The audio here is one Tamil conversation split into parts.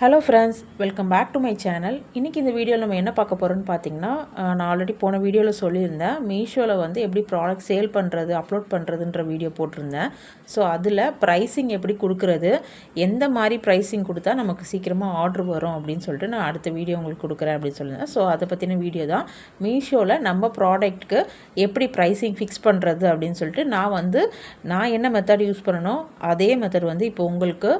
Hello friends, welcome back to my channel. இன்றைக்கி இந்த வீடியோவில் நம்ம என்ன பார்க்க போகிறோன்னு பார்த்தீங்கன்னா, நான் ஆல்ரெடி போன வீடியோவில் சொல்லியிருந்தேன். மீஷோவில் வந்து எப்படி ப்ராடக்ட் சேல் பண்ணுறது, அப்லோட் பண்ணுறதுன்ற வீடியோ போட்டிருந்தேன். ஸோ அதில் ப்ரைஸிங் எப்படி கொடுக்குறது, எந்த மாதிரி ப்ரைஸிங் கொடுத்தா நமக்கு சீக்கிரமாக ஆர்டர் வரும் அப்படின்னு சொல்லிட்டு நான் அடுத்த வீடியோ உங்களுக்கு கொடுக்குறேன் அப்படின்னு சொல்லியிருந்தேன். ஸோ அதை பற்றின வீடியோ தான். மீஷோவில் நம்ம ப்ராடக்ட்டுக்கு எப்படி ப்ரைஸிங் ஃபிக்ஸ் பண்ணுறது அப்படின்னு சொல்லிட்டு நான் என்ன மெத்தட் யூஸ் பண்ணணும் அதே மெத்தட் வந்து இப்போ உங்களுக்கு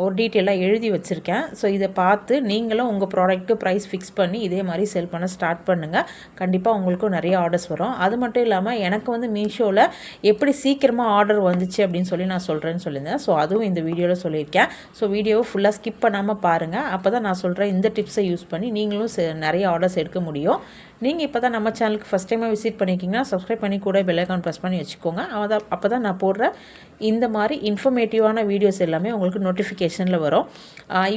ஒரு டீட்டெயிலாக எழுதி வச்சுருக்கேன். ஸோ இதை பார்த்து நீங்களும் உங்கள் ப்ராடக்ட்டுக்கு ப்ரைஸ் ஃபிக்ஸ் பண்ணி இதே மாதிரி செல் பண்ண ஸ்டார்ட் பண்ணுங்கள். கண்டிப்பாக உங்களுக்கும் நிறைய ஆர்டர்ஸ் வரும். அது மட்டும் இல்லாமல் எனக்கு வந்து மீஷோவில் எப்படி சீக்கிரமாக ஆர்டர் வந்துச்சு அப்படின்னு சொல்லி நான் சொல்கிறேன்னு சொல்லியிருந்தேன். ஸோ அதுவும் இந்த வீடியோவில் சொல்லியிருக்கேன். ஸோ வீடியோவை ஃபுல்லாக ஸ்கிப் பண்ணாமல் பாருங்கள். அப்போ தான் நான் சொல்கிறேன் இந்த டிப்ஸை யூஸ் பண்ணி நீங்களும் நிறைய ஆர்டர்ஸ் எடுக்க முடியும். நீங்கள் இப்போ தான் நம்ம சேனலுக்கு ஃபஸ்ட் டைமாக விசிட் பண்ணிக்கிங்கன்னா சப்ஸ்கிரைப் பண்ணி கூட பெல் ஐகான் ப்ரெஸ் பண்ணி வச்சுக்கோங்க. அப்போ தான் நான் போடுற இந்த மாதிரி இன்ஃபர்மேட்டிவான வீடியோஸ் எல்லாமே உங்களுக்கு நோட்டிஃபிகேஷனில் வரும்.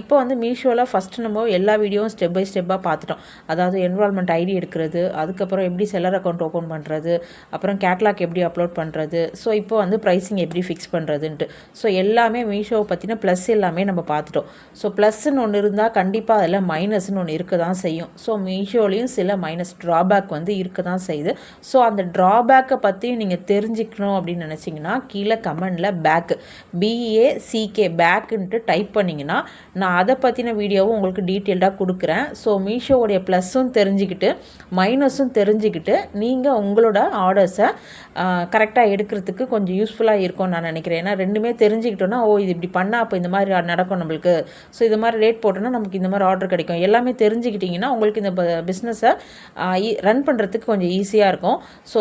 இப்போ வந்து மீஷோவில் ஃபஸ்ட்டு நம்ம எல்லா வீடியோவும் ஸ்டெப் பை ஸ்டெப்பாக பார்த்துட்டோம். அதாவது என்ரோல்மெண்ட் ஐடி எடுக்கிறது, அதுக்கப்புறம் எப்படி செல்லர் அக்கௌண்ட் ஓப்பன் பண்ணுறது, அப்புறம் கேட்லாக் எப்படி அப்லோட் பண்ணுறது, ஸோ இப்போ வந்து ப்ரைஸிங் எப்படி ஃபிக்ஸ் பண்ணுறதுன்ட்டு. ஸோ எல்லாமே மீஷோவை பற்றின ப்ளஸ் எல்லாமே நம்ம பார்த்துட்டோம். ஸோ ப்ளஸ்ன்னு ஒன்று இருந்தால் கண்டிப்பாக அதில் மைனஸ்ன்னு ஒன்று இருக்க தான் செய்யும். ஸோ மீஷோலையும் சில மைனஸ் ட்ராபேக் வந்து இருக்க தான் செய்யுது. ஸோ அந்த ட்ராபேக்கை பற்றி நீங்கள் தெரிஞ்சுக்கணும் அப்படின்னு நினச்சிங்கன்னா கீழே கமெண்டில் BACK பேக்குன்ட்டு டைப் பண்ணிங்கன்னா நான் அதை பற்றின வீடியோவும் உங்களுக்கு டீட்டெயில்டாக கொடுக்குறேன். ஸோ மீஷோவுடைய ப்ளஸ்ஸும் தெரிஞ்சுக்கிட்டு மைனஸும் தெரிஞ்சுக்கிட்டு நீங்கள் உங்களோட ஆர்டர்ஸை கரெக்டாக எடுக்கிறதுக்கு கொஞ்சம் யூஸ்ஃபுல்லாக இருக்கும்னு நான் நினைக்கிறேன். ஏன்னா ரெண்டுமே தெரிஞ்சுக்கிட்டோன்னா இது இப்படி பண்ணால் அப்போ இந்த மாதிரி நடக்கும் நம்மளுக்கு. ஸோ இது மாதிரி ரேட் போட்டோன்னா நமக்கு இந்த மாதிரி ஆர்டர் கிடைக்கும். எல்லாமே தெரிஞ்சுக்கிட்டிங்கன்னா உங்களுக்கு இந்த பிஸ்னஸை ரன் பண்ணுறதுக்கு கொஞ்சம் ஈஸியாக இருக்கும். ஸோ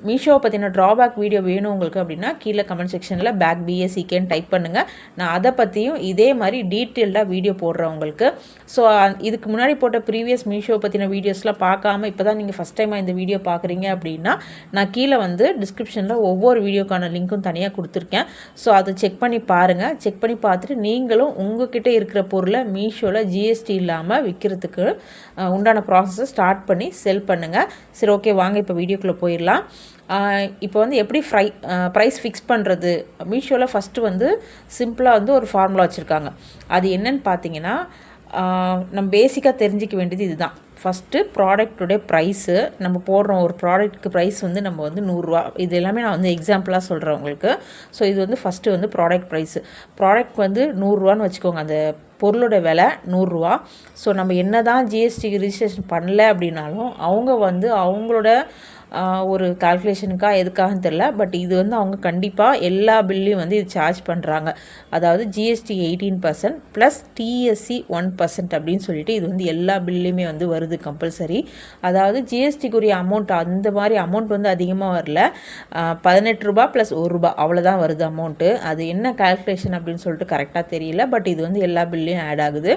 மீஷோவை பற்றின ட்ராபேக் வீடியோ வேணும் உங்களுக்கு அப்படின்னா கீழே கமெண்ட் செக்ஷனில் BACKன்னு டைப் பண்ணுங்கள். நான் அதை பற்றியும் இதே மாதிரி டீட்டெயில்டாக வீடியோ போடுறேன் உங்களுக்கு. ஸோ இதுக்கு முன்னாடி போட்ட ப்ரீவியஸ் மீஷோ பற்றின வீடியோஸ்லாம் பார்க்காம இப்போ தான் நீங்கள் ஃபஸ்ட் டைமாக இந்த வீடியோ பார்க்குறீங்க அப்படின்னா நான் கீழே வந்து டிஸ்கிரிப்ஷனில் ஒவ்வொரு வீடியோக்கான லிங்க்கும் தனியாக கொடுத்துருக்கேன். ஸோ அதை செக் பண்ணி பாருங்கள். செக் பண்ணி பார்த்துட்டு நீங்களும் உங்ககிட்ட இருக்கிற பொருளை மீஷோவில் GST இல்லாமல் விற்கிறதுக்கு உண்டான ப்ராசஸை ஸ்டார்ட் பண்ணி செல் பண்ணுங்கள். சரி, ஓகே, வாங்க இப்போ வீடியோக்குள்ளே போயிடலாம். இப்போ வந்து எப்படி ப்ரைஸ் ஃபிக்ஸ் பண்ணுறது, மீஷோவில் ஃபஸ்ட்டு வந்து சிம்பிளாக வந்து ஒரு ஃபார்முலா வச்சுருக்காங்க. அது என்னன்னு பார்த்தீங்கன்னா நம்ம பேசிக்காக தெரிஞ்சிக்க வேண்டியது இதுதான். ஃபஸ்ட்டு ப்ராடக்ட்டுடைய ப்ரைஸு, நம்ம போடுறோம் ஒரு ப்ராடக்ட்டுக்கு ப்ரைஸ் வந்து நம்ம வந்து 100 ரூபா. இது எல்லாமே நான் வந்து எக்ஸாம்பிளாக சொல்கிறேன் உங்களுக்கு. ஸோ இது வந்து ஃபஸ்ட்டு வந்து ப்ராடக்ட் ப்ரைஸு. ப்ராடக்ட் வந்து 100 ரூபான்னு வச்சுக்கோங்க. அந்த பொருளோட விலை 100 ரூபா. ஸோ நம்ம என்ன தான் GST ரிஜிஸ்ட்ரேஷன் பண்ணல அப்படின்னாலும் அவங்க வந்து அவங்களோட ஒரு கால்குலேஷனுக்காக எதுக்காகன்னு தெரில, பட் இது வந்து அவங்க கண்டிப்பாக எல்லா பில்லையும் வந்து இது சார்ஜ் பண்ணுறாங்க. அதாவது GST 18% ப்ளஸ் TSC 1% அப்படின்னு சொல்லிட்டு இது வந்து எல்லா பில்லையுமே வந்து வருது கம்பல்சரி. அதாவது GSTக்குரிய அமௌண்ட் அந்த மாதிரி அமௌண்ட் வந்து அதிகமாக வரல. 18 ரூபா ப்ளஸ் 1 ரூபா அவ்வளோதான் வருது அமௌண்ட்டு. அது என்ன கால்குலேஷன் அப்படின்னு சொல்லிட்டு கரெக்டாக தெரியல, பட் இது வந்து எல்லா பில்லையும் ஆட் ஆகுது.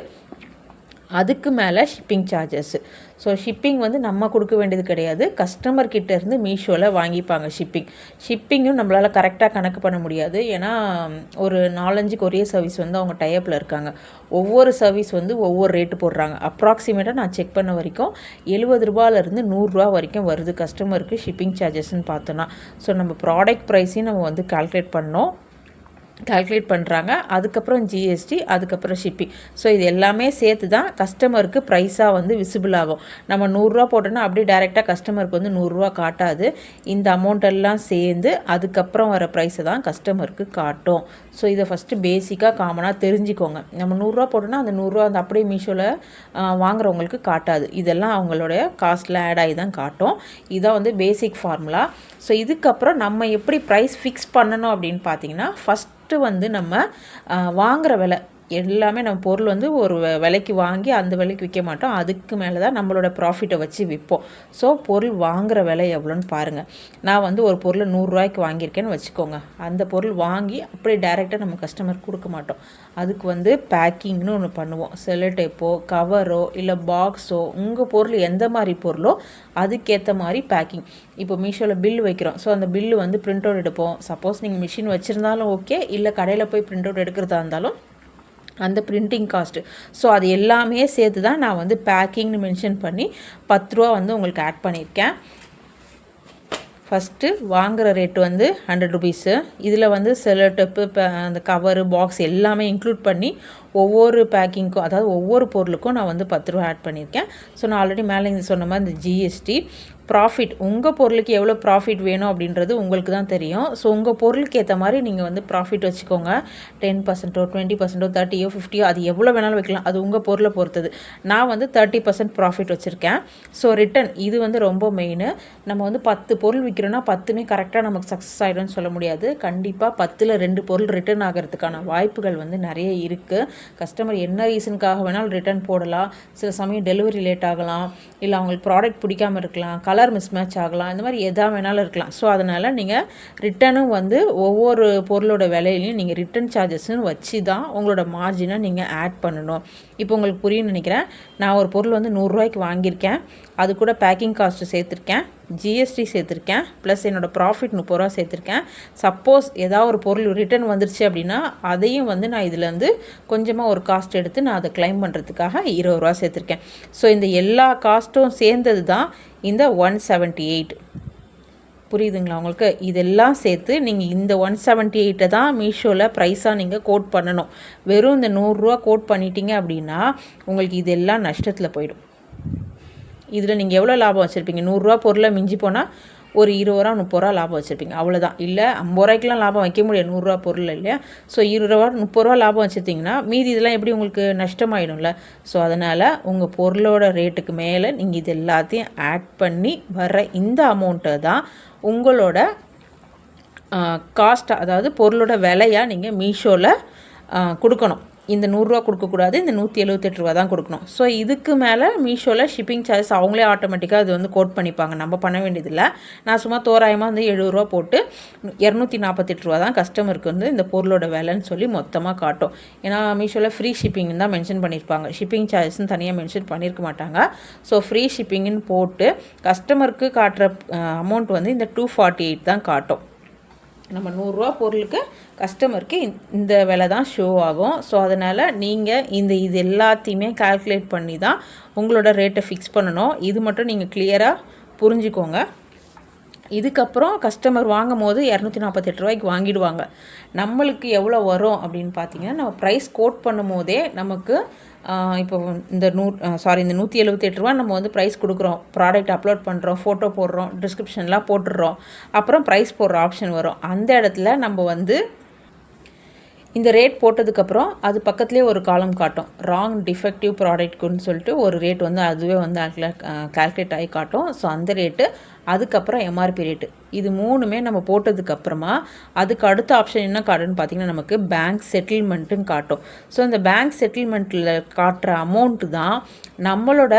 அதுக்கு மேலே ஷிப்பிங் சார்ஜஸ்ஸு. ஸோ ஷிப்பிங் வந்து நம்ம கொடுக்க வேண்டியது கிடையாது, கஸ்டமர்கிட்ட இருந்து மீஷோவில் வாங்கிப்பாங்க ஷிப்பிங்கும் நம்மளால் கரெக்டாக கணக்கு பண்ண முடியாது. ஏன்னா ஒரு 4-5 கொரியர் சர்வீஸ் வந்து அவங்க டைப்பில் இருக்காங்க. ஒவ்வொரு சர்வீஸ் வந்து ஒவ்வொரு ரேட்டு போடுறாங்க. அப்ராக்சிமேட்டாக நான் செக் பண்ண வரைக்கும் 70 ரூபாயிலேருந்து 100 ரூபா வரைக்கும் வருது கஸ்டமருக்கு ஷிப்பிங் சார்ஜஸ்ன்னு பார்த்தோன்னா. ஸோ நம்ம ப்ராடக்ட் ப்ரைஸையும் நம்ம வந்து கால்குலேட் பண்ணுறாங்க. அதுக்கப்புறம் GST, அதுக்கப்புறம் ஷிப்பிங். ஸோ இது எல்லாமே சேர்த்து தான் கஸ்டமருக்கு ப்ரைஸாக வந்து விசிபிள் ஆகும். நம்ம 100 ரூபா போட்டோன்னா அப்படியே டைரெக்டாக கஸ்டமருக்கு வந்து 100 ரூபா காட்டாது. இந்த அமௌண்ட் எல்லாம் சேர்ந்து அதுக்கப்புறம் வர ப்ரைஸை தான் கஸ்டமருக்கு காட்டும். ஸோ இதை ஃபஸ்ட்டு பேசிக்காக காமனாக தெரிஞ்சுக்கோங்க. நம்ம 100 ரூபா போட்டோன்னா அந்த 100 ரூபா அந்த அப்படியே மீஷோவில் வாங்குறவங்களுக்கு காட்டாது. இதெல்லாம் அவங்களுடைய காஸ்ட்டில் ஆட் ஆகி தான் காட்டும். இதான் வந்து பேசிக் ஃபார்முலா. ஸோ இதுக்கப்புறம் நம்ம எப்படி ப்ரைஸ் ஃபிக்ஸ் பண்ணணும் அப்படின்னு பார்த்தீங்கன்னா ஃபஸ்ட்டு வந்து நம்ம வாங்குகிற விலை எல்லாமே நம்ம பொருள் வந்து ஒரு விலைக்கு வாங்கி அந்த விலைக்கு விற்க மாட்டோம். அதுக்கு மேலே தான் நம்மளோட ப்ராஃபிட்டை வச்சு விற்போம். ஸோ பொருள் வாங்குகிற விலை எவ்வளோன்னு பாருங்கள். நான் வந்து ஒரு பொருளை 100 ரூபாய்க்கு வாங்கியிருக்கேன்னு வச்சுக்கோங்க. அந்த பொருள் வாங்கி அப்படியே டைரெக்டாக நம்ம கஸ்டமர் கொடுக்க மாட்டோம். அதுக்கு வந்து பேக்கிங்னு ஒன்று பண்ணுவோம். செல்லோ டேப்போ கவரோ இல்லை பாக்ஸோ உங்கள் பொருள் எந்த மாதிரி பொருளோ அதுக்கேற்ற மாதிரி பேக்கிங். இப்போ மீஷோவில் பில் வைக்கிறோம். ஸோ அந்த பில்லு வந்து பிரிண்ட் அவுட் எடுப்போம். சப்போஸ் நீங்கள் மிஷின் வச்சுருந்தாலும் ஓகே, இல்லை கடையில் போய் பிரிண்ட் அவுட் எடுக்கிறதா இருந்தாலும் அந்த பிரிண்டிங் காஸ்ட்டு. ஸோ அது எல்லாமே சேர்த்து தான் நான் வந்து பேக்கிங்னு மென்ஷன் பண்ணி 10 ரூபா வந்து உங்களுக்கு ஆட் பண்ணியிருக்கேன். ஃபஸ்ட்டு வாங்குகிற ரேட்டு வந்து 100 ருபீஸு. இதில் வந்து செல்லோ டேப்பு அந்த கவரு பாக்ஸ் எல்லாமே இன்க்ளூட் பண்ணி ஒவ்வொரு பேக்கிங்க்கும், அதாவது ஒவ்வொரு பொருளுக்கும் நான் வந்து 10 ரூபா ஆட் பண்ணியிருக்கேன். ஸோ நான் ஆல்ரெடி மேலே இங்கே சொன்ன மாதிரி இந்த ஜிஎஸ்டி ப்ராஃபிட், உங்கள் பொருளுக்கு எவ்வளோ ப்ராஃபிட் வேணும் அப்படின்றது உங்களுக்கு தான் தெரியும். ஸோ உங்கள் பொருளுக்கு ஏற்ற மாதிரி நீங்கள் வந்து ப்ராஃபிட் வச்சுக்கோங்க. 10%, 20%, 30, 50, அது எவ்வளோ வேணாலும் வைக்கலாம். அது உங்கள் பொருளை பொறுத்தது. நான் வந்து 30% ப்ராஃபிட் வச்சுருக்கேன். ஸோ ரிட்டன் இது வந்து ரொம்ப மெயின். நம்ம வந்து 10 பொருள் விற்கிறோன்னா 10மே கரெக்டாக நமக்கு சக்ஸஸ் ஆகிடும்னு சொல்ல முடியாது. கண்டிப்பாக 10ல் 2 பொருள் ரிட்டன் ஆகிறதுக்கான வாய்ப்புகள் வந்து நிறைய இருக்குது. கஸ்டமர் என்ன ரீசனுக்காக வேணாலும் ரிட்டன் போடலாம். சில சமயம் டெலிவரி லேட் ஆகலாம், இல்லை அவங்களுக்கு ப்ராடக்ட் பிடிக்காமல் இருக்கலாம், கலர் மிஸ்மேட்ச் ஆகலாம், இந்த மாதிரி எதாக வேணாலும் இருக்கலாம். ஸோ அதனால் நீங்கள் ரிட்டனும் வந்து ஒவ்வொரு பொருளோட விலையிலையும் நீங்கள் ரிட்டன் சார்ஜஸ்ன்னு வச்சு தான் உங்களோட மார்ஜினை நீங்கள் ஆட் பண்ணணும். இப்போ உங்களுக்கு புரியும்னு நினைக்கிறேன். நான் ஒரு பொருள் வந்து 100 ரூபாய்க்கு வாங்கியிருக்கேன். அது கூட பேக்கிங் காஸ்ட்டு சேர்த்துருக்கேன், ஜிஎஸ்டி சேர்த்துருக்கேன், ப்ளஸ் என்னோடய ப்ராஃபிட் 30 ரூபா சேர்த்துருக்கேன். சப்போஸ் ஏதாவது ஒரு பொருள் ரிட்டர்ன் வந்துருச்சு அப்படின்னா அதையும் வந்து நான் இதில் வந்து கொஞ்சமாக ஒரு காஸ்ட் எடுத்து நான் அதை கிளைம் பண்ணுறதுக்காக 20 ரூபா சேர்த்துருக்கேன். ஸோ இந்த எல்லா காஸ்ட்டும் சேர்ந்தது தான் இந்த 178. புரியுதுங்களா உங்களுக்கு? இதெல்லாம் சேர்த்து நீங்கள் இந்த 178 தான் மீஷோவில் ப்ரைஸாக நீங்கள் கோட் பண்ணணும். வெறும் இந்த 100 ரூபா கோட் பண்ணிட்டீங்க அப்படின்னா உங்களுக்கு இதெல்லாம் நஷ்டத்தில் போயிடும். இதில் நீங்கள் எவ்வளோ லாபம் வச்சுருப்பீங்க? 100 ரூபா பொருளை மிஞ்சி போனால் ஒரு 20 ரூபா 30 ரூபா லாபம் வச்சுருப்பீங்க, அவ்வளோதான். இல்லை 50 ரூபாய்க்குலாம் லாபம் வைக்க முடியாது 100 ரூபா பொருள் இல்லையா? ஸோ 20 ரூபா 30 ரூபா லாபம் வச்சுருந்தீங்கன்னா மீதி இதெல்லாம் எப்படி உங்களுக்கு நஷ்டமாயிடும்ல. ஸோ அதனால் உங்கள் பொருளோட ரேட்டுக்கு மேலே நீங்கள் இது எல்லாத்தையும் ஆட் பண்ணி வர்ற இந்த அமௌண்ட்டை தான் உங்களோட காஸ்ட், அதாவது பொருளோட விலையாக நீங்கள் மீஷோவில் கொடுக்கணும். இந்த 100 ரூபா கொடுக்கக்கூடாது, இந்த 178 ரூபா தான் கொடுக்கணும். ஸோ இதுக்கு மேலே மீஷோவில் ஷிப்பிங் சார்ஜஸ் அவங்களே ஆட்டோமேட்டிக்காக அது வந்து கோட் பண்ணிப்பாங்க, நம்ம பண்ண வேண்டியதில்லை. நான் சும்மா தோராயமாக வந்து 70 ரூபா போட்டு 248 ரூபா தான் கஸ்டமருக்கு வந்து இந்த பொருளோட விலைன்னு சொல்லி மொத்தமாக காட்டும். ஏன்னா மீஷோவில் ஃப்ரீ ஷிப்பிங் தான் மென்ஷன் பண்ணியிருப்பாங்க, ஷிப்பிங் சார்ஜஸ்ன்னு தனியாக மென்ஷன் பண்ணியிருக்க மாட்டாங்க. ஸோ ஃப்ரீ ஷிப்பிங்னு போட்டு கஸ்டமருக்கு காட்டுற அமௌண்ட் வந்து இந்த 248 தான் காட்டும். நம்ம 100 ரூபா பொருளுக்கு கஸ்டமருக்கு இந்த விலை தான் ஷோ ஆகும். ஸோ அதனால் நீங்கள் இது எல்லாத்தையுமே கால்குலேட் பண்ணி தான் உங்களோட ரேட்டை ஃபிக்ஸ் பண்ணணும். இது மட்டும் நீங்கள் கிளியராக புரிஞ்சுக்கோங்க. இதுக்கப்புறம் கஸ்டமர் வாங்கும் போது 248 ரூபாய்க்கு வாங்கிடுவாங்க. நம்மளுக்கு எவ்வளோ வரும் அப்படின்னு பார்த்தீங்கன்னா, நம்ம ப்ரைஸ் கோட் பண்ணும் போதே நமக்கு இப்போ இந்த 178 ரூபா நம்ம வந்து ப்ரைஸ் கொடுக்குறோம், ப்ராடக்ட் அப்லோட் பண்ணுறோம், ஃபோட்டோ போடுறோம், டிஸ்கிரிப்ஷன்லாம் போட்டுடுறோம், அப்புறம் ப்ரைஸ் போடுற ஆப்ஷன் வரும். அந்த இடத்துல நம்ம வந்து இந்த ரேட் போட்டதுக்கப்புறம் அது பக்கத்துலேயே ஒரு காலம் காட்டும், ராங் டிஃபெக்டிவ் ப்ராடக்ட்க்குன்னு சொல்லிட்டு ஒரு ரேட் வந்து அதுவே வந்து கால்குலேட் ஆகி காட்டும். ஸோ அந்த ரேட்டு, அதுக்கப்புறம் எம்ஆர்பி ரேட்டு, இது மூணுமே நம்ம போட்டதுக்கப்புறமா அதுக்கு அடுத்த ஆப்ஷன் என்ன காட்டுன்னு பார்த்தீங்கன்னா நமக்கு பேங்க் செட்டில்மெண்ட்டுன்னு காட்டும். ஸோ இந்த பேங்க் செட்டில்மெண்ட்டில் காட்டுற அமௌண்ட்டு தான் நம்மளோட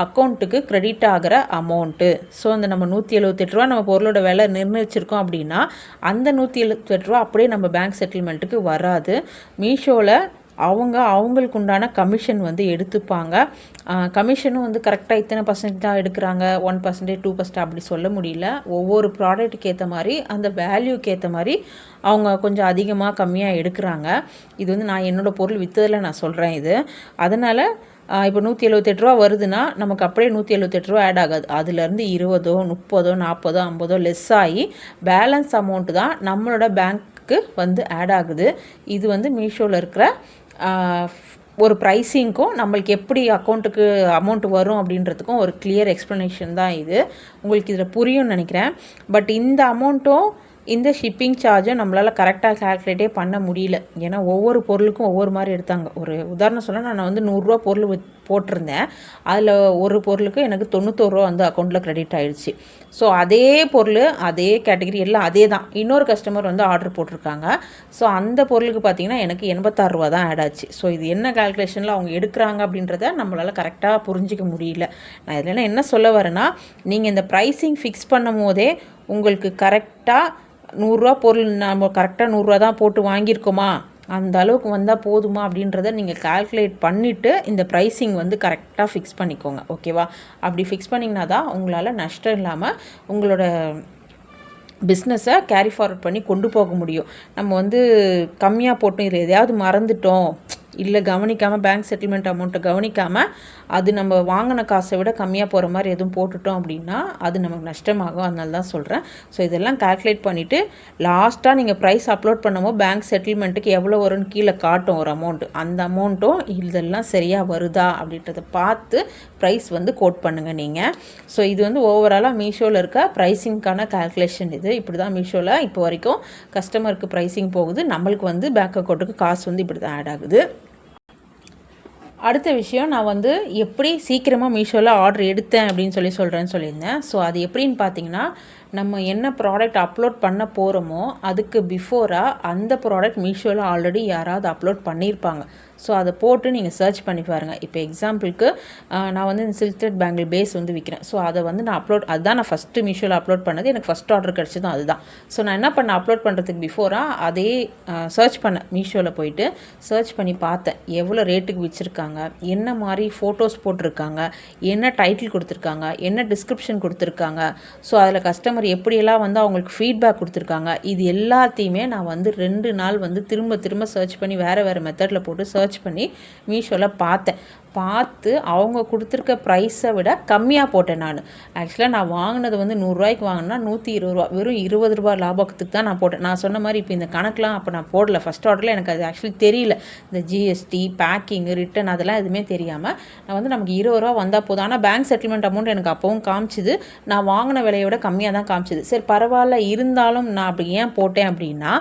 அக்கௌண்ட்டுக்கு க்ரெடிட் ஆகிற அமௌண்ட்டு. ஸோ அந்த நம்ம 178 ரூபா நம்ம பொருளோட விலை நிர்ணயிச்சிருக்கோம் அப்படின்னா அந்த 178 ரூபா அப்படியே நம்ம பேங்க் செட்டில்மெண்ட்டுக்கு வராது. மீஷோவில் அவங்களுக்கு உண்டான கமிஷன் வந்து எடுத்துப்பாங்க. கமிஷனும் வந்து கரெக்டாக இத்தனை % தான் எடுக்கிறாங்க, 1%, 2% அப்படி சொல்ல முடியல. ஒவ்வொரு ப்ராடக்ட்டுக்கு ஏற்ற மாதிரி அந்த வேல்யூக்கு ஏற்ற மாதிரி அவங்க கொஞ்சம் அதிகமாக கம்மியாக எடுக்கிறாங்க. இது வந்து நான் என்னோடய பொருள் விற்றதில் நான் சொல்கிறேன் இது. அதனால் இப்போ 178 ரூபா வருதுன்னா நமக்கு அப்படியே 178 ரூபா ஆட் ஆகாது. அதுலேருந்து 20, 30, 40, 50 லெஸ் ஆகி பேலன்ஸ் அமௌண்ட்டு தான் நம்மளோட பேங்க்கு வந்து ஆட் ஆகுது. இது வந்து மீஷோவில் இருக்கிற ஒரு ப்ரைஸிங்க்கும் நம்மளுக்கு எப்படி அக்கௌண்ட்டுக்கு அமௌண்ட் வரும் அப்படின்றதுக்கும் ஒரு கிளியர் எக்ஸ்ப்ளனேஷன் தான் இது. உங்களுக்கு இதில் புரியும்னு நினைக்கிறேன். பட் இந்த அமௌண்ட்டும் இந்த ஷிப்பிங் சார்ஜும் நம்மளால் கரெக்டாக கால்குலேட்டே பண்ண முடியல. ஏன்னா ஒவ்வொரு பொருளுக்கும் ஒவ்வொரு மாதிரி எடுத்தாங்க. ஒரு உதாரணம் சொல்ல, நான் வந்து 100 ரூபா பொருள் போட்டிருந்தேன். அதில் ஒரு பொருளுக்கு எனக்கு 91 ரூபா வந்து அக்கௌண்ட்டில் க்ரெடிட் ஆகிடுச்சு. ஸோ அதே பொருள், அதே கேட்டகரி எல்லாம் அதே தான். இன்னொரு கஸ்டமர் வந்து ஆர்டர் போட்டிருக்காங்க. ஸோ அந்த பொருளுக்கு பார்த்திங்கன்னா எனக்கு 86 ரூபா தான் ஆட் ஆச்சு. ஸோ இது என்ன கால்குலேஷனில் அவங்க எடுக்கிறாங்க அப்படின்றத நம்மளால் கரெக்டாக புரிஞ்சிக்க முடியல. நான் இதில் என்ன சொல்ல வரேன்னா, நீங்கள் இந்த ப்ரைஸிங் ஃபிக்ஸ் பண்ணும் போதே உங்களுக்கு கரெக்டாக 100 ரூபா பொருள் நம்ம கரெக்டாக 100 ரூபா தான் போட்டு வாங்கியிருக்கோமா, அந்த அளவுக்கு வந்தால் போதுமா அப்படின்றத நீங்கள் கால்குலேட் பண்ணிவிட்டு இந்த ப்ரைஸிங் வந்து கரெக்டாக ஃபிக்ஸ் பண்ணிக்கோங்க. ஓகேவா? அப்படி ஃபிக்ஸ் பண்ணிங்கன்னா தான் உங்களால் நஷ்டம் இல்லாமல் உங்களோட பிஸ்னஸை கேரி ஃபார்வர்ட் பண்ணி கொண்டு போக முடியும். நம்ம வந்து கம்மியாக போட்டோம், இதில் எதையாவது மறந்துட்டோம், இல்லை கவனிக்காமல் பேங்க் செட்டில்மெண்ட் அமௌண்ட்டை கவனிக்காமல் அது நம்ம வாங்கின காசை விட கம்மியாக போகிற மாதிரி எதுவும் போட்டுட்டோம் அப்படின்னா அது நமக்கு நஷ்டமாகும். அதனால தான் சொல்கிறேன். ஸோ இதெல்லாம் கால்குலேட் பண்ணிவிட்டு லாஸ்ட்டாக நீங்கள் ப்ரைஸ் அப்லோட் பண்ணும்போது பேங்க் செட்டில்மெண்ட்டுக்கு எவ்வளோ வரும்னு கீழே காட்டும் ஒரு அமௌண்ட்டு. அந்த அமௌண்ட்டும் இதெல்லாம் சரியாக வருதா அப்படின்றத பார்த்து ப்ரைஸ் வந்து கோட் பண்ணுங்கள் நீங்கள். ஸோ இது வந்து ஓவராலாக மீஷோவில் இருக்க ப்ரைஸிங்க்கான கால்குலேஷன். இது இப்படி தான் மீஷோவில் இப்போ வரைக்கும் கஸ்டமருக்கு ப்ரைஸிங் போகுது. நம்மளுக்கு வந்து பேங்க் அக்கௌண்ட்டுக்கு காசு வந்து இப்படி தான் ஆட் ஆகுது. அடுத்த விஷயம், நான் வந்து எப்படி சீக்கிரமாக மீஷோவில் ஆர்டர் எடுத்தேன் அப்படின்னு சொல்லியிருந்தேன். ஸோ அது எப்படின்னு பார்த்தீங்கன்னா, நம்ம என்ன ப்ராடக்ட் அப்லோட் பண்ண போகிறோமோ அதுக்கு பிஃபோராக அந்த ப்ராடக்ட் மீஷோவில் ஆல்ரெடி யாராவது அப்லோட் பண்ணியிருப்பாங்க. ஸோ அதை போட்டு நீங்கள் சர்ச் பண்ணி பாருங்கள். இப்போ எக்ஸாம்பிளுக்கு நான் வந்து இந்த சில்க்டட் பேங்கிள் பேஸ் வந்து விற்கிறேன். ஸோ அதை வந்து நான் அதுதான் நான் ஃபஸ்ட்டு மீஷோவில் அப்லோட் பண்ணது. எனக்கு ஃபஸ்ட் ஆர்டர் கிடச்சதும் அதுதான். ஸோ நான் என்ன பண்ணேன், அப்லோட் பண்ணுறதுக்கு பிஃபோராக அதே சர்ச் பண்ணேன். மீஷோவில் போயிட்டு சர்ச் பண்ணி பார்த்தேன் எவ்வளோ ரேட்டுக்கு விற்றுருக்காங்க, என்ன மாதிரி ஃபோட்டோஸ் போட்டிருக்காங்க, என்ன டைட்டில் கொடுத்துருக்காங்க, என்ன டிஸ்கிரிப்ஷன் கொடுத்துருக்காங்க, ஸோ அதில் கஸ்டமர் எப்படியெல்லாம் வந்து அவங்களுக்கு ஃபீட்பேக் கொடுத்துருக்காங்க. இது எல்லாத்தையுமே நான் வந்து 2 நாள் வந்து திரும்ப சர்ச் பண்ணி வேறு மெத்தடில் போட்டு சர்ச் பண்ணி மீஷோவில் பார்த்து அவங்க கொடுத்துருக்க ப்ரைஸை விட கம்மியாக போட்டேன். ஆக்சுவலாக நான் வாங்கினது வந்து 100 ரூபாய்க்கு வாங்கினா 120 ரூபா, வெறும் 20 ரூபா லாபத்துக்கு தான் நான் போட்டேன். நான் சொன்ன மாதிரி இப்போ இந்த கணக்கெலாம் அப்போ நான் போடல. ஃபஸ்ட் ஆர்டரில் எனக்கு அது ஆக்சுவலி தெரியல. இந்த ஜிஎஸ்டி, பேக்கிங்கு, ரிட்டன் அதெல்லாம் எதுவுமே தெரியாமல் நான் வந்து நமக்கு 20 ரூபா வந்தால் போதும். ஆனால் பேங்க் செட்டில்மெண்ட் அமௌண்ட் எனக்கு அப்போவும் காமிச்சிது, நான் வாங்கின விலையோட கம்மியாக தான் காமிச்சிது. சரி பரவாயில்ல, இருந்தாலும் நான் அப்படி ஏன் போட்டேன் அப்படின்னா,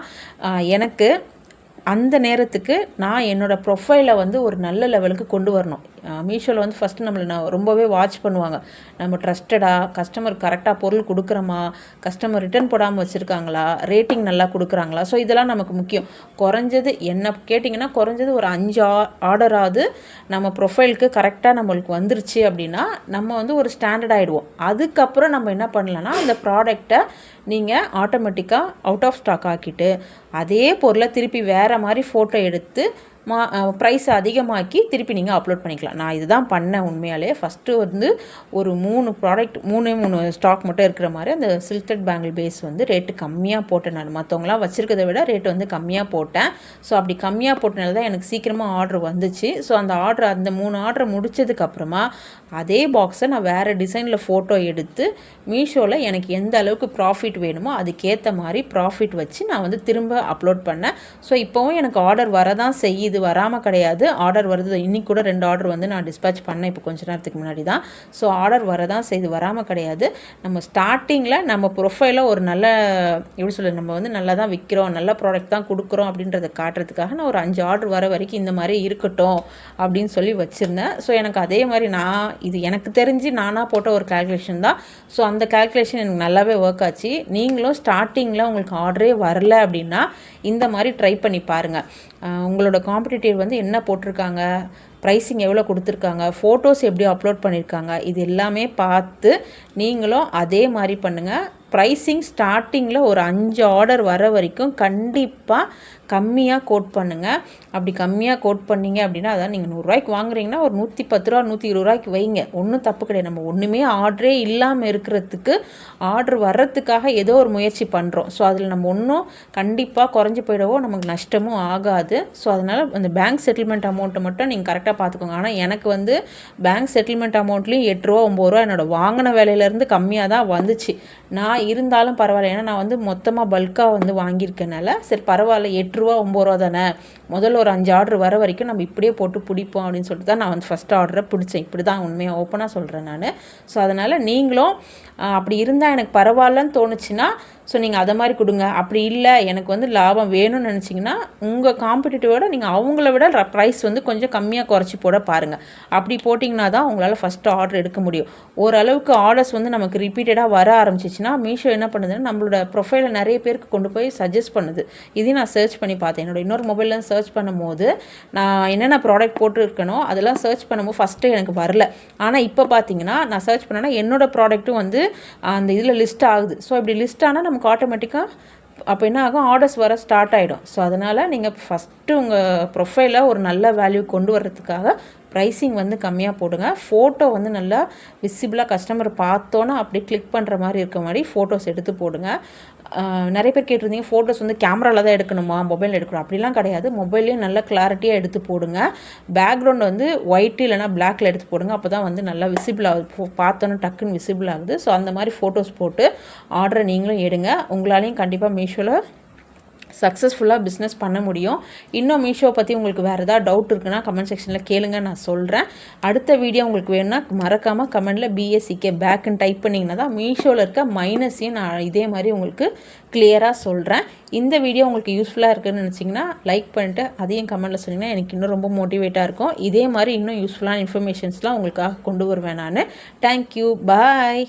எனக்கு அந்த நேரத்துக்கு நான் என்னோடய ப்ரொஃபைலை வந்து ஒரு நல்ல லெவலுக்கு கொண்டு வரணும். மீஷோவில் வந்து ஃபஸ்ட்டு நான் ரொம்பவே வாட்ச் பண்ணுவாங்க. நம்ம ட்ரஸ்டடாக கஸ்டமர் கரெக்டாக பொருள் கொடுக்குறோமா, கஸ்டமர் ரிட்டர்ன் போடாமல் வச்சுருக்காங்களா, ரேட்டிங் நல்லா கொடுக்குறாங்களா. ஸோ இதெல்லாம் நமக்கு முக்கியம். குறைஞ்சது என்ன கேட்டிங்கன்னா குறைஞ்சது ஒரு 5 ஆர்டராவது நம்ம ப்ரொஃபைலுக்கு கரெக்டாக நம்மளுக்கு வந்துருச்சு அப்படின்னா நம்ம வந்து ஒரு ஸ்டாண்டர்ட் ஆகிடுவோம். அதுக்கப்புறம் நம்ம என்ன பண்ணலான்னா, அந்த ப்ராடக்டை நீங்கள் ஆட்டோமேட்டிக்காக அவுட் ஆஃப் ஸ்டாக் ஆக்கிட்டு அதே பொருளை திருப்பி வேறு மாதிரி ஃபோட்டோ எடுத்து ப்ரைஸ் அதிகமாக்கி திருப்பி நீங்கள் அப்லோட் பண்ணிக்கலாம். நான் இதுதான் பண்ணேன் உண்மையாலே. ஃபஸ்ட்டு வந்து ஒரு 3 ப்ராடக்ட் 3 ஸ்டாக் மட்டும் இருக்கிற மாதிரி அந்த சில்க்டட் பேங்கிள் பேஸ் வந்து ரேட்டு கம்மியாக போட்டேன். நான் மற்றவங்களாம் வச்சுருக்கதை விட ரேட்டு வந்து கம்மியாக போட்டேன். ஸோ அப்படி கம்மியாக போட்டனால தான் எனக்கு சீக்கிரமாக ஆர்டர் வந்துச்சு. ஸோ அந்த 3 ஆர்டர் முடித்ததுக்கப்புறமா அதே பாக்ஸை நான் வேறு டிசைனில் ஃபோட்டோ எடுத்து மீஷோவில் எனக்கு எந்த அளவுக்கு ப்ராஃபிட் வேணுமோ அதுக்கேற்ற மாதிரி ப்ராஃபிட் வச்சு நான் வந்து திரும்ப அப்லோட் பண்ணேன். ஸோ இப்போவும் எனக்கு ஆர்டர் வரதான் செய்யுது, வராமல் கிடையாது. ஆர்டர் வருது. இன்றைக்கி கூட 2 ஆர்டர் வந்து நான் டிஸ்பேச் பண்ணேன் இப்போ கொஞ்ச நேரத்துக்கு முன்னாடி தான். ஸோ ஆர்டர் வரதான் செய்து, வராமல் கிடையாது. நம்ம ஸ்டார்டிங்கில் நம்ம ப்ரொஃபைலை ஒரு நல்ல நம்ம வந்து நல்லா தான் விற்கிறோம், நல்ல ப்ராடக்ட் தான் கொடுக்குறோம் அப்படின்றத காட்டுறதுக்காக நான் ஒரு 5 ஆர்டர் வர வரைக்கும் இந்த மாதிரி இருக்கட்டும் அப்படின்னு சொல்லி வச்சுருந்தேன். ஸோ எனக்கு அதே மாதிரி இது எனக்கு தெரிஞ்சு நானாக போட்ட ஒரு கால்குலேஷன் தான். ஸோ அந்த கால்குலேஷன் எனக்கு நல்லாவே ஒர்க் ஆச்சு. நீங்களும் ஸ்டார்டிங்கில் உங்களுக்கு ஆர்டரே வரல அப்படின்னா இந்த மாதிரி ட்ரை பண்ணி பாருங்கள். உங்களோட காம்படிட்டிவ் வந்து என்ன போட்டிருக்காங்க, ப்ரைஸிங் எவ்வளோ கொடுத்துருக்காங்க, ஃபோட்டோஸ் எப்படி அப்லோட் பண்ணியிருக்காங்க, இது எல்லாமே பார்த்து நீங்களும் அதே மாதிரி பண்ணுங்கள். ப்ரைஸிங் ஸ்டார்டிங்கில் ஒரு 5 ஆர்டர் வர வரைக்கும் கண்டிப்பாக கம்மியாக கோட் பண்ணுங்கள். அப்படி கம்மியாக கோட் பண்ணிங்க அப்படின்னா, அதான் நீங்கள் 100 ரூபாய்க்கு வாங்குறீங்கன்னா ஒரு 110 ரூபா 120 ரூபாய்க்கு வைங்க, ஒன்றும் தப்பு கிடையாது. நம்ம ஒன்றுமே ஆர்டரே இல்லாமல் இருக்கிறதுக்கு ஆர்டர் வர்றதுக்காக ஏதோ ஒரு முயற்சி பண்ணுறோம். ஸோ அதில் நம்ம ஒன்றும் கண்டிப்பாக குறைஞ்சி போயிடவோ நமக்கு நஷ்டமும் ஆகாது. ஸோ அதனால் அந்த பேங்க் செட்டில்மெண்ட் அமௌண்ட்டை மட்டும் நீங்கள் கரெக்டாக பார்த்துக்கோங்க. ஆனால் எனக்கு வந்து பேங்க் செட்டில்மெண்ட் அமௌண்ட்லேயும் 8 ரூபா 9 ரூபா என்னோடய வாங்கின வேலையிலேருந்து கம்மியாக தான் வந்துச்சு. நான் இருந்தாலும் பரவாயில்ல, ஏன்னா நான் வந்து மொத்தமாக பல்காக வந்து வாங்கியிருக்கனால சரி பரவாயில்ல, 8 ரூபா 9 ரூபா தானே, முதல்ல ஒரு 5 ஆர்டர் வர வரைக்கும் நம்ம இப்படியே போட்டு பிடிப்போம் அப்படின்னு சொல்லிட்டு தான் நான் வந்து ஃபஸ்ட் ஆர்டரை பிடிச்சேன். இப்படி தான் உண்மையாக ஓப்பனாக சொல்கிறேன் நான். ஸோ அதனால் நீங்களும் அப்படி இருந்தால் எனக்கு பரவாயில்லன்னு தோணுச்சுன்னா ஸோ நீங்கள் அதை மாதிரி கொடுங்க. அப்படி இல்லை எனக்கு வந்து லாபம் வேணும்னு நினச்சிங்கன்னா உங்கள் காம்படிட்டிவோட நீங்கள் அவங்கள விட ப்ரைஸ் வந்து கொஞ்சம் கம்மியாக குறைச்சி போட பாருங்கள். அப்படி போட்டிங்கன்னா தான் உங்களால் ஃபஸ்ட்டு ஆர்டர் எடுக்க முடியும். ஓரளவுக்கு ஆர்டர்ஸ் வந்து நமக்கு ரிப்பீட்டடாக வர ஆரம்பிச்சிச்சுன்னா மீஷோ என்ன பண்ணுதுன்னா நம்மளோட ப்ரொஃபைலை நிறைய பேருக்கு கொண்டு போய் சஜஸ்ட் பண்ணுது. இதையும் நான் சர்ச் பண்ணி பார்த்தேன். என்னோட இன்னொரு மொபைலில் சர்ச் பண்ணும்போது நான் என்னென்ன ப்ராடக்ட் போட்டுருக்கனோ அதெல்லாம் சர்ச் பண்ணும்போது ஃபஸ்ட்டு எனக்கு வரல. ஆனால் இப்போ பார்த்தீங்கன்னா நான் சர்ச் பண்ணேன்னா என்னோடய ப்ராடக்ட்டும் வந்து அந்த இதில் லிஸ்ட் ஆகுது. ஸோ இப்படி லிஸ்ட் ஆனால் நமக்கு ஆட்டோமேட்டிக்காக அப்போ என்ன ஆகும், ஆர்டர்ஸ் வர ஸ்டார்ட் ஆகிடும். ஸோ அதனால் நீங்கள் ஃபஸ்ட்டு உங்கள் ப்ரொஃபைலை ஒரு நல்ல வேல்யூ கொண்டு வர்றதுக்காக ப்ரைஸிங் வந்து கம்மியாக போடுங்க. ஃபோட்டோ வந்து நல்லா விசிபிளாக கஸ்டமர் பார்த்தோன்னா அப்படியே கிளிக் பண்ணுற மாதிரி இருக்க மாதிரி ஃபோட்டோஸ் எடுத்து போடுங்க. நிறைய பேர் கேட்டிருந்தீங்க ஃபோட்டோஸ் வந்து கேமராவில் தான் எடுக்கணுமா, மொபைல் எடுக்கணும், அப்படிலாம் கிடையாது. மொபைல்லேயே நல்லா கிளாரிட்டியாக எடுத்து போடுங்க. பேக்ரவுண்ட் வந்து ஒயிட் இல்லைனா பிளாக்ல எடுத்து போடுங்க. அப்போ தான் வந்து நல்லா விசிபிள் ஆகுது, பார்த்தோன்னா டக்குன்னு விசிபிள் ஆகுது. ஸோ அந்த மாதிரி ஃபோட்டோஸ் போட்டு ஆர்டரை நீங்களும் எடுங்க. உங்களாலையும் கண்டிப்பாக மீஷோவில் சக்ஸஸ்ஃபுல்லாக பிஸ்னஸ் பண்ண முடியும். இன்னும் மீஷோ பற்றி உங்களுக்கு வேறு ஏதாவது டவுட் இருக்குன்னா கமெண்ட் செக்ஷனில் கேளுங்க, நான் சொல்கிறேன். அடுத்த வீடியோ உங்களுக்கு வேணும்னா மறக்காமல் கமெண்டில் BACK பேக்குன்னு டைப் பண்ணிங்கன்னா தான் மீஷோவில் இருக்க மைனஸையும் நான் இதே மாதிரி உங்களுக்கு கிளியராக சொல்கிறேன். இந்த வீடியோ உங்களுக்கு யூஸ்ஃபுல்லாக இருக்குதுன்னு நினச்சிங்கன்னா லைக் பண்ணிட்டு அதையும் கமெண்ட்டில் சொன்னீங்கன்னா எனக்கு இன்னும் ரொம்ப மோட்டிவேட்டாக இருக்கும். இதே மாதிரி இன்னும் யூஸ்ஃபுல்லான இன்ஃபர்மேஷன்ஸ்லாம் உங்களுக்காக கொண்டு வருவேன் நான். தேங்க்யூ, பாய்.